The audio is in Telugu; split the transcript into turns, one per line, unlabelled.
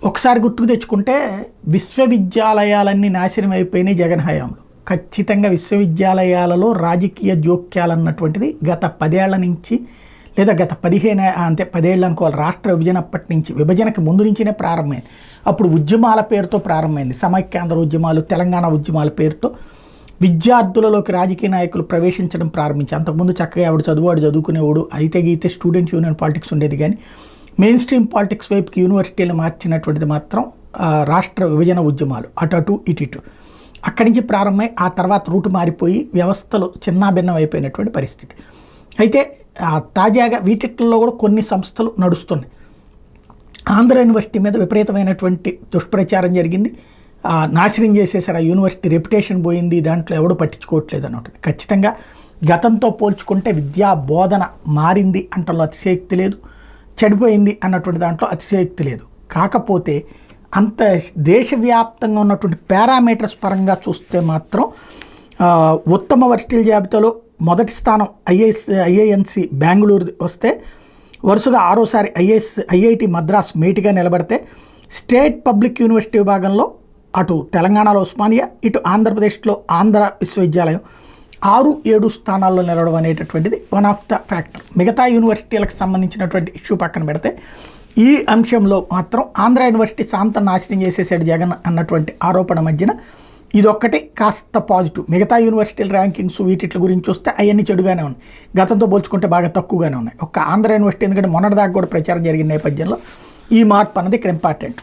ఒకసారి గుర్తుకు తెచ్చుకుంటే విశ్వవిద్యాలయాలన్నీ నాశనం అయిపోయినాయి జగన్ హయాంలో. ఖచ్చితంగా విశ్వవిద్యాలయాలలో రాజకీయ జోక్యాలన్నటువంటిది గత 10 ఏళ్ల నుంచి లేదా గత 10 ఏళ్ళు అనుకోవాలి, రాష్ట్ర విభజన అప్పటి నుంచి, విభజనకు ముందు నుంచినే ప్రారంభమైంది. అప్పుడు ఉద్యమాల పేరుతో ప్రారంభమైంది, సమైక్యాంధ్ర ఉద్యమాలు, తెలంగాణ ఉద్యమాల పేరుతో విద్యార్థులలోకి రాజకీయ నాయకులు ప్రవేశించడం ప్రారంభించారు. అంతకుముందు చక్కగా ఆవిడ చదువుకునేవాడు, అయితే గీతే స్టూడెంట్ యూనియన్ పాలిటిక్స్ ఉండేది. కానీ మెయిన్ స్ట్రీమ్ పాలిటిక్స్ వైపుకి యూనివర్సిటీలు మార్చినటువంటిది మాత్రం రాష్ట్ర విభజన ఉద్యమాలు, అటు ఇటు అక్కడి నుంచి ప్రారంభమై ఆ తర్వాత రూటు మారిపోయి వ్యవస్థలు చిన్నాభిన్నం అయిపోయినటువంటి పరిస్థితి. అయితే తాజాగా వీటిల్లో కూడా కొన్ని సంస్థలు నడుస్తున్నాయి. ఆంధ్ర యూనివర్సిటీ మీద విపరీతమైనటువంటి దుష్ప్రచారం జరిగింది, నాశనం చేసేసారు, ఆ యూనివర్సిటీ రెప్యుటేషన్ పోయింది, దాంట్లో ఎవడు పట్టించుకోవట్లేదు అన్నట్టు. ఖచ్చితంగా గతంతో పోల్చుకుంటే విద్యా బోధన మారింది అంటలో అతిశయోక్తి లేదు, చెడిపోయింది అన్నటువంటి దాంట్లో అతిశయోక్తి లేదు. కాకపోతే అంత దేశవ్యాప్తంగా ఉన్నటువంటి పారామీటర్స్ పరంగా చూస్తే మాత్రం ఉత్తమ వర్సిటీల జాబితాలో మొదటి స్థానం ఐఐఎన్సి బెంగళూరు వస్తే, వరుసగా 6వసారి ఐఐటి మద్రాస్ మేటిగా నిలబడితే, స్టేట్ పబ్లిక్ యూనివర్సిటీ విభాగంలో అటు తెలంగాణలో ఉస్మానియా, ఇటు ఆంధ్రప్రదేశ్లో ఆంధ్ర విశ్వవిద్యాలయం 6-7 స్థానాల్లో నిలవడం అనేటటువంటిది వన్ ఆఫ్ ద ఫ్యాక్టర్. మిగతా యూనివర్సిటీలకు సంబంధించినటువంటి ఇష్యూ పక్కన పెడితే ఈ అంశంలో మాత్రం ఆంధ్ర యూనివర్సిటీ శాంతం నాశనం చేసేసాడు జగన్ అన్నటువంటి ఆరోపణ మధ్యన ఇదొక్కటి కాస్త పాజిటివ్. మిగతా యూనివర్సిటీల ర్యాంకింగ్స్ వీటిల గురించి చూస్తే అవన్నీ చెడుగానే ఉన్నాయి, గతంతో పోల్చుకుంటే బాగా తక్కువగానే ఉన్నాయి. ఒక్క ఆంధ్ర యూనివర్సిటీ ఎందుకంటే మొన్నటిదాకా కూడా ప్రచారం జరిగిన నేపథ్యంలో ఈ మార్పు అన్నది ఇక్కడ ఇంపార్టెంట్.